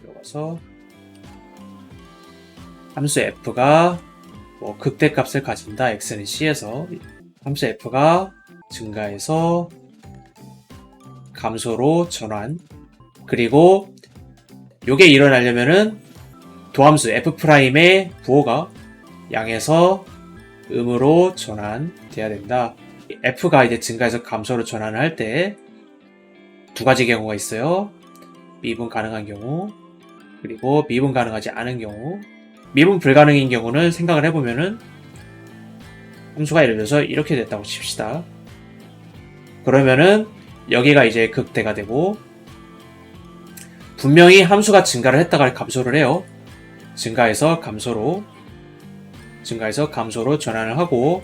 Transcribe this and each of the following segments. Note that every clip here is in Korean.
들어가서 함수 f가 뭐 극대값을 가진다. x는 c에서 함수 f가 증가해서 감소로 전환. 그리고 요게 일어나려면은 도함수 f'의 부호가 양에서 음으로 전환돼야 된다. f가 이제 증가해서 감소로 전환을 할 때 두 가지 경우가 있어요. 미분 가능한 경우, 그리고 미분 가능하지 않은 경우. 미분 불가능인 경우는 생각을 해보면은 함수가 예를 들어서 이렇게 됐다고 칩시다. 그러면은 여기가 이제 극대가 되고, 분명히 함수가 증가를 했다가 감소를 해요. 증가해서 감소로 전환을 하고,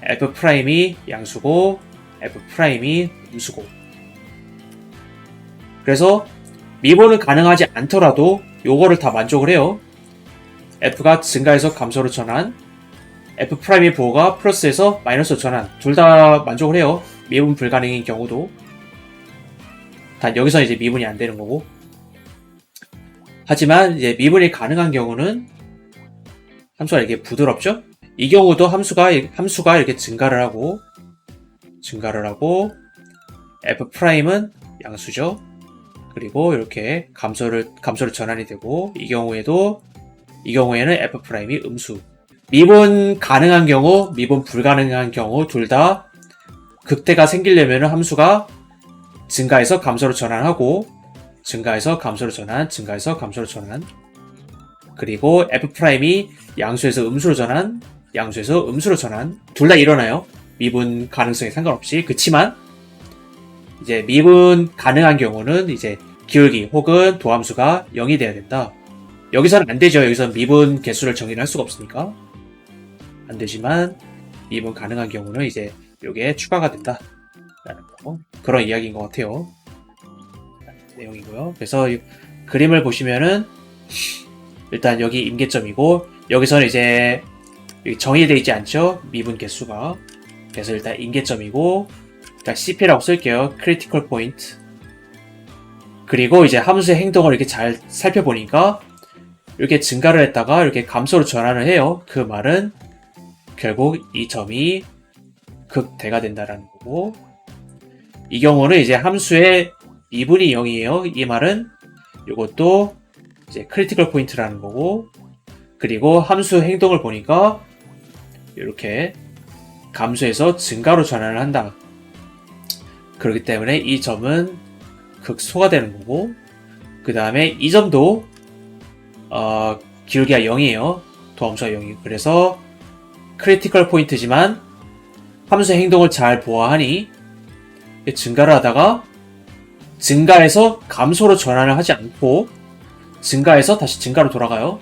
f'이 양수고 f'이 음수고. 그래서 미분은 가능하지 않더라도 요거를 다 만족을 해요. f가 증가해서 감소로 전환, f'의 부호가 플러스에서 마이너스로 전환. 둘 다 만족을 해요. 미분 불가능인 경우도. 단 여기서 이제 미분이 안 되는 거고. 하지만 이제 미분이 가능한 경우는 함수가 이렇게 부드럽죠? 이 경우도 함수가 이렇게 증가를 하고 f'은 양수죠. 그리고 이렇게 감소로 전환이 되고, 이 경우에는 f'이 음수. 미분 가능한 경우, 미분 불가능한 경우 둘 다 극대가 생기려면 함수가 증가해서 감소로 전환하고, 증가해서 감소로 전환. 그리고 f'이 양수에서 음수로 전환, 양수에서 음수로 전환. 둘 다 일어나요. 미분 가능성에 상관없이. 그치만 이제 미분 가능한 경우는 이제 기울기 혹은 도함수가 0이 돼야 된다. 여기서는 안 되죠. 여기서는 미분 개수를 정의를 할 수가 없으니까 안 되지만, 미분 가능한 경우는 이제 요게 추가가 된다 라는 거, 그런 이야기인 것 같아요. 내용이고요. 그래서 이 그림을 보시면은 일단 여기 임계점이고, 여기서는 이제 정의되어 있지 않죠? 미분 개수가. 그래서 일단 임계점이고, 일단 CP라고 쓸게요. Critical Point. 그리고 이제 함수의 행동을 이렇게 잘 살펴보니까 이렇게 증가를 했다가 이렇게 감소로 전환을 해요. 그 말은 결국 이 점이 극대가 된다라는 거고, 이 경우는 이제 함수의 미분이 0이에요. 이 말은 이것도 이제 크리티컬 포인트라는 거고, 그리고 함수 행동을 보니까 이렇게 감소해서 증가로 전환을 한다. 그렇기 때문에 이 점은 극소가 되는 거고, 그 다음에 이 점도 기울기가 0이에요. 도함수가 0이. 그래서 크리티컬 포인트지만 함수 행동을 잘 보아하니 증가를 하다가 증가해서 감소로 전환을 하지 않고 증가해서 다시 증가로 돌아가요.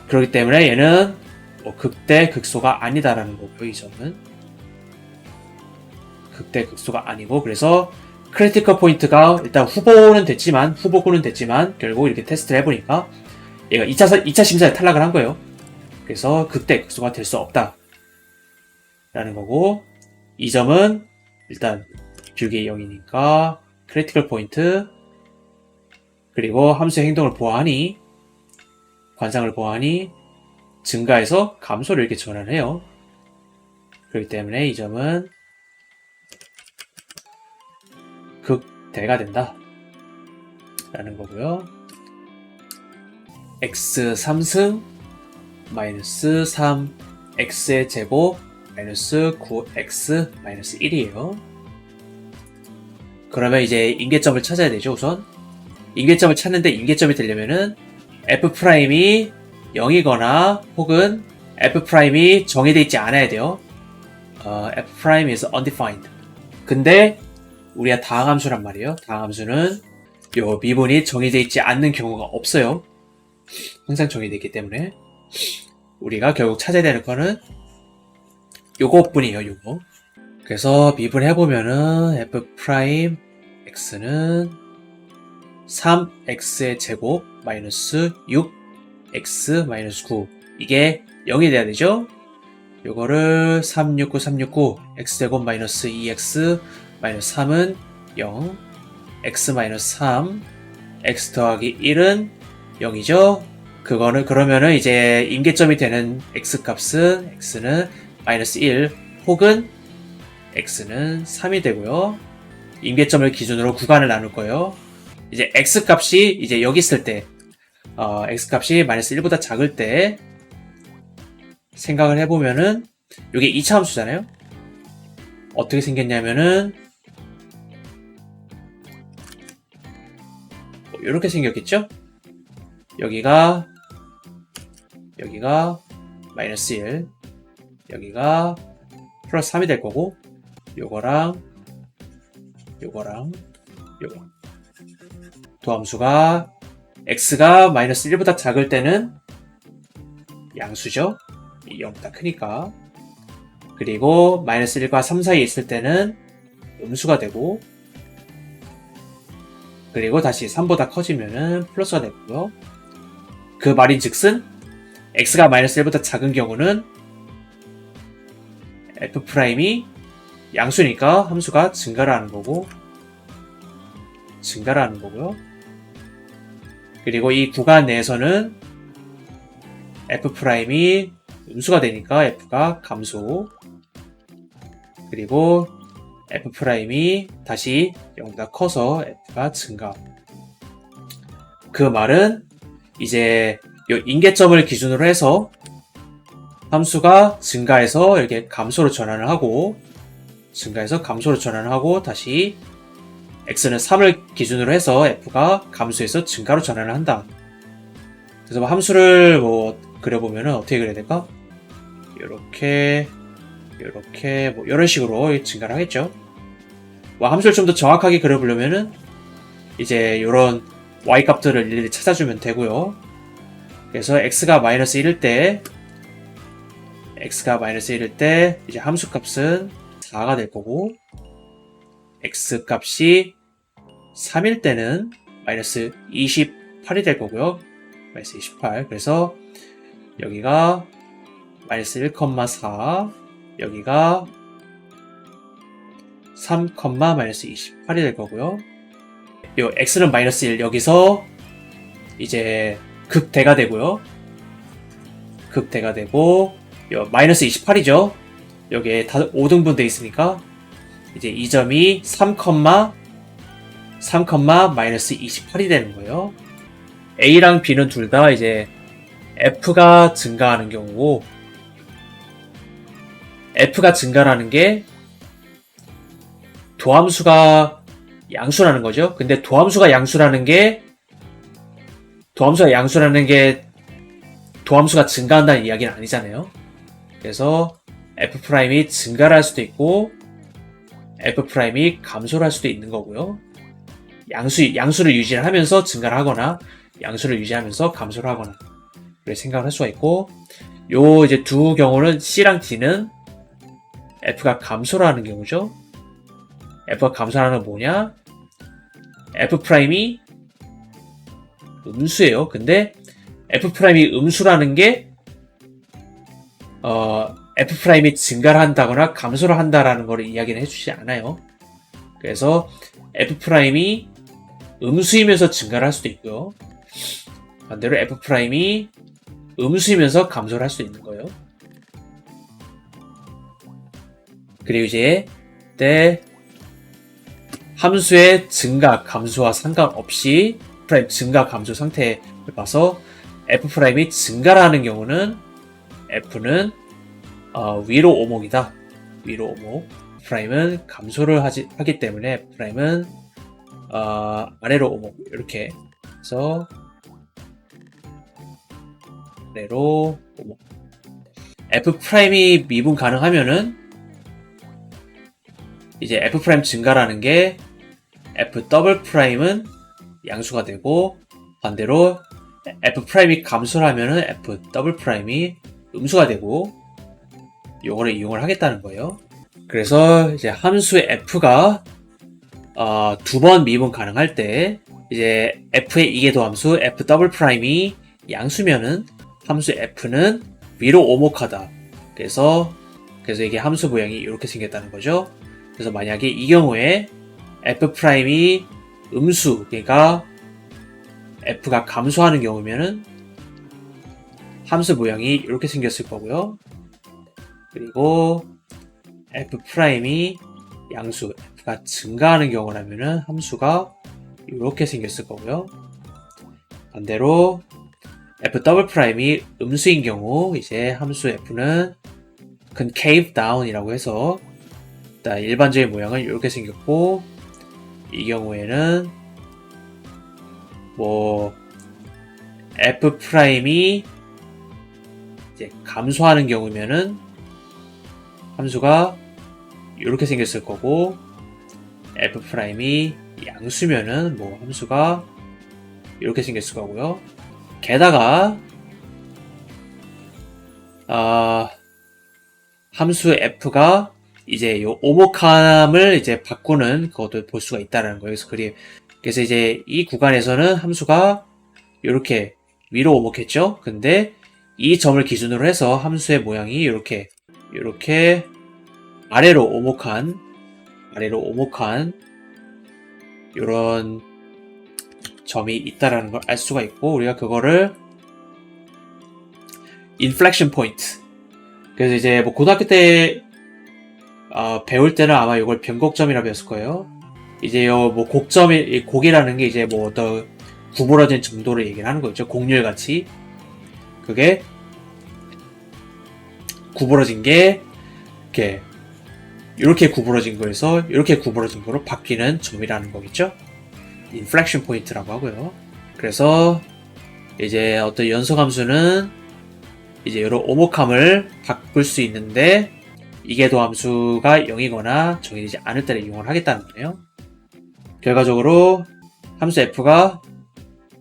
그렇기 때문에 얘는 뭐 극대 극소가 아니다라는 거고요. 이 점은 극대 극소가 아니고, 그래서 크리티컬 포인트가 일단 후보고는 됐지만 결국 이렇게 테스트를 해보니까 얘가 2차 심사에 탈락을 한 거예요. 그래서 극대 극소가 될 수 없다 라는 거고, 이 점은 일단 기울기 0이니까 크리티컬 포인트, 그리고 함수의 행동을 보아하니, 관상을 보아하니 증가해서 감소를 이렇게 전환을 해요. 그렇기 때문에 이 점은 극대가 된다 라는 거고요. x 3승 마이너스 3 x의 제곱 마이너스 9x 마이너스 1이에요. 그러면 이제 임계점을 찾아야 되죠. 우선 임계점을 찾는데, 임계점이 되려면은 f'이 0이거나 혹은 f'이 정의되어 있지 않아야 돼요. f' is undefined. 근데 우리가 다항함수란 말이에요. 다항함수는 요 미분이 정의되어 있지 않는 경우가 없어요. 항상 정의되어 있기 때문에 우리가 결국 찾아야 되는 거는 요거뿐이에요. 요거. 그래서 미분해보면은 f'x는 3x의 제곱 마이너스 6x 마이너스 9, 이게 0이 돼야 되죠. 요거를 369 x제곱 마이너스 2x 마이너스 3은 0, x 마이너스 3 x 더하기 1은 0이죠. 그거는 그러면은 이제 임계점이 되는 x 값은 x는 마이너스 1 혹은 x는 3이 되고요. 임계점을 기준으로 구간을 나눌 거예요. 이제 x 값이 이제 여기 있을 때 x 값이 마이너스 1보다 작을 때 생각을 해보면은 이게 2차 함수잖아요. 어떻게 생겼냐면은 이렇게 생겼겠죠? 여기가 마이너스 1, 여기가 플러스 3이 될 거고, 요거랑 요거 도함수가 x가 마이너스 1보다 작을 때는 양수죠. 0보다 크니까. 그리고 마이너스 1과 3 사이에 있을 때는 음수가 되고, 그리고 다시 3보다 커지면은 플러스가 되고요. 그 말인 즉슨 x가 마이너스 1보다 작은 경우는 f'이 양수니까 함수가 증가를 하는 거고요. 그리고 이 구간 내에서는 f'이 음수가 되니까 f가 감소, 그리고 f'이 다시 0보다 커서 f가 증가. 그 말은 이제 이 임계점을 기준으로 해서 함수가 증가해서 이렇게 감소로 전환을 하고, 다시 x는 3을 기준으로 해서 f가 감소해서 증가로 전환을 한다. 그래서 뭐 함수를 뭐 그려보면은 어떻게 그려야 될까? 이렇게 뭐 이런 식으로 증가를 하겠죠. 뭐 함수를 좀 더 정확하게 그려보려면은 이제 이런 y 값들을 일일이 찾아주면 되고요. 그래서 x가 마이너스 1일 때 이제 함수 값은 4가 될 거고, x 값이 3일 때는 마이너스 28이 될 거고요. 마이너스 28. 그래서 여기가 마이너스 1,4, 여기가 3, 마이너스 28이 될 거고요. 요 x는 마이너스 1, 여기서 이제 극대가 되고요. 요 마이너스 28이죠. 여기에 5등분 돼 있으니까 이제 이 점이 3, 마이너스 28이 되는 거예요. A랑 B는 둘 다 이제 F가 증가하는 경우고, F가 증가라는 게 도함수가 양수라는 거죠. 근데 도함수가 양수라는 게 도함수가 증가한다는 이야기는 아니잖아요. 그래서 F'이 증가를 할 수도 있고 F'이 감소를 할 수도 있는 거고요. 양수를 유지를 하면서 증가를 하거나 양수를 유지하면서 감소를 하거나 그렇게 생각을 할 수가 있고, 요 이제 두 경우는 C랑 D는 F가 감소를 하는 경우죠. F가 감소하는 건 뭐냐? F'이 음수예요. 근데 F'이 음수라는 게 F'이 증가를 한다거나 감소를 한다라는 걸 이야기는 해주지 않아요. 그래서 F'이 음수이면서 증가를 할 수도 있고요. 반대로 F'이 음수이면서 감소를 할 수도 있는 거예요. 그리고 이제 함수의 증가, 감소와 상관없이 F' 증가, 감소 상태를 봐서 F'이 증가를 하는 경우는 F는 위로 오목이다. 위로 오목. F'은 감소를 하기 때문에 F'은 아래로 오목. 이렇게 해서 아래로 오목. F'이 미분 가능하면은 이제 F' 증가라는 게 F'은 양수가 되고, 반대로 F'이 감소를 하면은 F'이 음수가 되고, 요거를 이용을 하겠다는 거예요. 그래서 이제 함수의 F가 두 번 미분 가능할 때 이제 F의 이계도함수 F'이 양수면은 함수 F는 위로 오목하다. 그래서 이게 함수 모양이 이렇게 생겼다는 거죠. 그래서 만약에 이 경우에 F'이 음수, 그러니까 f가 감소하는 경우면은 함수 모양이 이렇게 생겼을 거고요. 그리고 f'이 양수 f가 증가하는 경우라면은 함수가 이렇게 생겼을 거고요. 반대로 f''이 음수인 경우 이제 함수 f는 concave down이라고 해서 일단 일반적인 모양은 이렇게 생겼고, 이 경우에는 뭐 f'이 이제 감소하는 경우면은 함수가 이렇게 생겼을 거고, f'이 양수면은 뭐 함수가 이렇게 생겼을 거고요. 게다가 함수 f가 이제 요 오목함을 이제 바꾸는 그것도 볼 수가 있다라는 거예요. 그래서 이제 이 구간에서는 함수가 이렇게 위로 오목했죠. 근데 이 점을 기준으로 해서 함수의 모양이 이렇게 아래로 오목한 이런 점이 있다라는 걸 알 수가 있고, 우리가 그거를 inflection point. 그래서 이제 뭐 고등학교 때 배울 때는 아마 이걸 변곡점이라 배웠을 거예요. 이제 뭐 곡이라는 게 이제 뭐 어떤 구부러진 정도를 얘기를 하는 거죠. 곡률 같이. 그게 구부러진 게 이렇게 구부러진 거에서 이렇게 구부러진 거로 바뀌는 점이라는 거겠죠. inflection point라고 하고요. 그래서 이제 어떤 연소함수는 이제 이런 오목함을 바꿀 수 있는데, 이계도 함수가 0이거나 정해지지 않을 때를 이용을 하겠다는 거예요. 결과적으로 함수 f가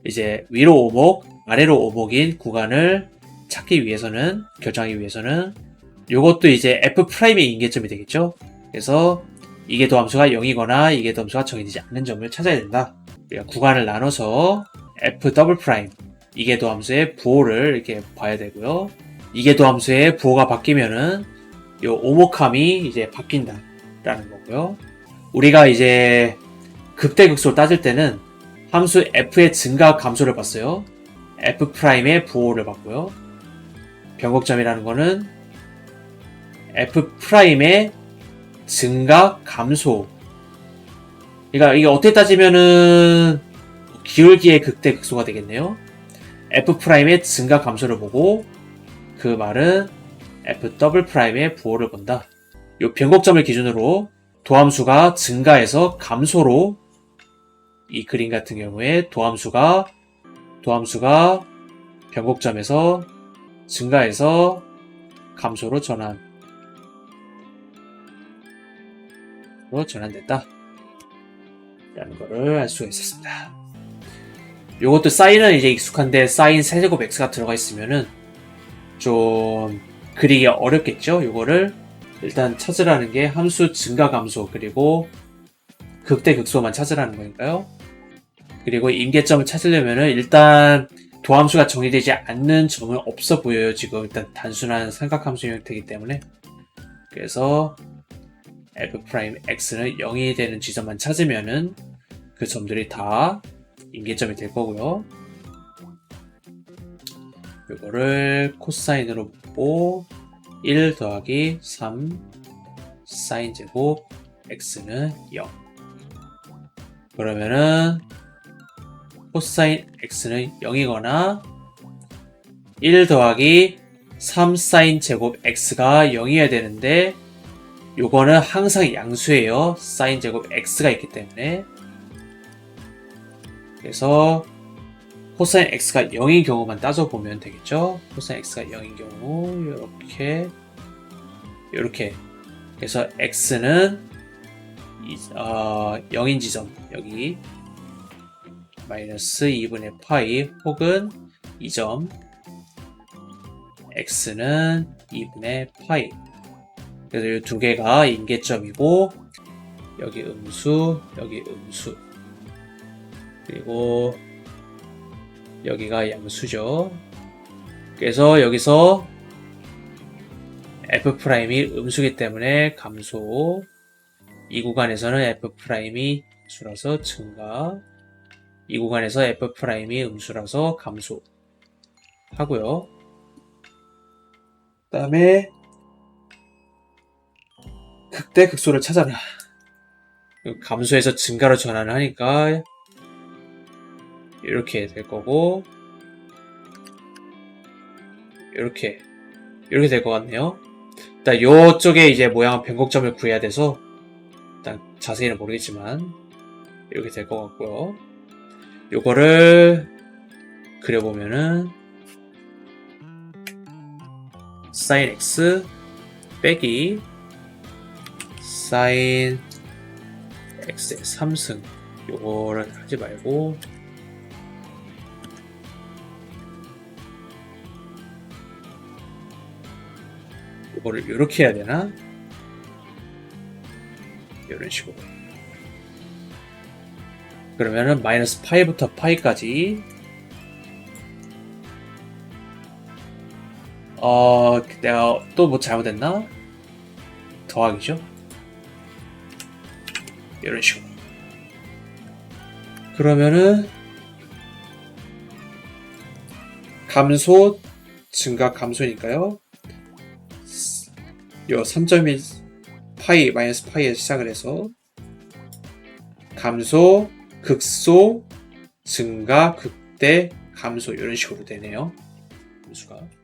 이제 위로 오목, 아래로 오목인 구간을 결정하기 위해서는 이것도 이제 f'의 임계점이 되겠죠. 그래서 이계도 함수가 0이거나 이계도 함수가 정해지지 않는 점을 찾아야 된다. 우리가 구간을 나눠서 f', 이계도 함수의 부호를 이렇게 봐야 되고요. 이계도 함수의 부호가 바뀌면은 요 오목함이 이제 바뀐다라는 거고요. 우리가 이제 극대극소를 따질 때는 함수 f의 증가 감소를 봤어요. f'의 부호를 봤고요. 변곡점이라는 거는 f'의 증가 감소. 그러니까 이게 어떻게 따지면은 기울기의 극대극소가 되겠네요. f'의 증가 감소를 보고, 그 말은 f'의 부호를 본다. 이 변곡점을 기준으로 도함수가 증가해서 감소로, 이 그림 같은 경우에 도함수가 변곡점에서 증가해서 감소로 전환됐다 라는 거를 알 수가 있었습니다. 요것도 사인은 이제 익숙한데, 사인 세제곱 x가 들어가 있으면은 좀 그리기 어렵겠죠. 요거를 일단 찾으라는 게 함수 증가 감소 그리고 극대극소만 찾으라는 거니까요. 그리고 임계점을 찾으려면은 일단 도함수가 정의되지 않는 점은 없어 보여요. 지금 일단 단순한 삼각함수 형태이기 때문에. 그래서 f'x는 0이 되는 지점만 찾으면은 그 점들이 다 임계점이 될 거고요. 이거를 코사인으로 보고 1 더하기 3 사인 제곱 x는 0. 그러면은 코사인 x는 0이거나 1 더하기 3 사인 제곱 x가 0이어야 되는데, 요거는 항상 양수예요. 사인 제곱 x가 있기 때문에. 그래서 코사인 x가 0인 경우만 따져보면 되겠죠. 코사인 x가 0인 경우 이렇게 그래서 x는 0인 지점, 여기 마이너스 2분의 파이 혹은 2점, x는 2분의 파이. 그래서 이 두 개가 임계점이고, 여기 음수, 여기 음수, 그리고 여기가 양수죠. 그래서 여기서 f'이 음수기 때문에 감소, 이 구간에서는 f'이 수라서 증가, 이 구간에서 F'이 음수라서 감소 하고요. 그 다음에 극대 극소를 찾아라. 감소에서 증가로 전환을 하니까 이렇게 될 거고 이렇게 될 것 같네요. 일단 요쪽에 이제 모양 변곡점을 구해야 돼서 일단 자세히는 모르겠지만 이렇게 될 것 같고요. 요거를 그려보면은 sin x 빼기 sin x의 3승 요거를 하지 말고 요거를 이렇게 해야 되나? 이런 식으로. 그러면은 마이너스 파이부터 파이까지 내가 또 뭐 잘못했나? 더하기죠? 이런 식으로. 그러면은 감소, 증가 감소니까요. 요 3.1 파이, 마이너스 파이에서 시작을 해서 감소, 극소, 증가, 극대, 감소 이런 식으로 되네요. 함수가.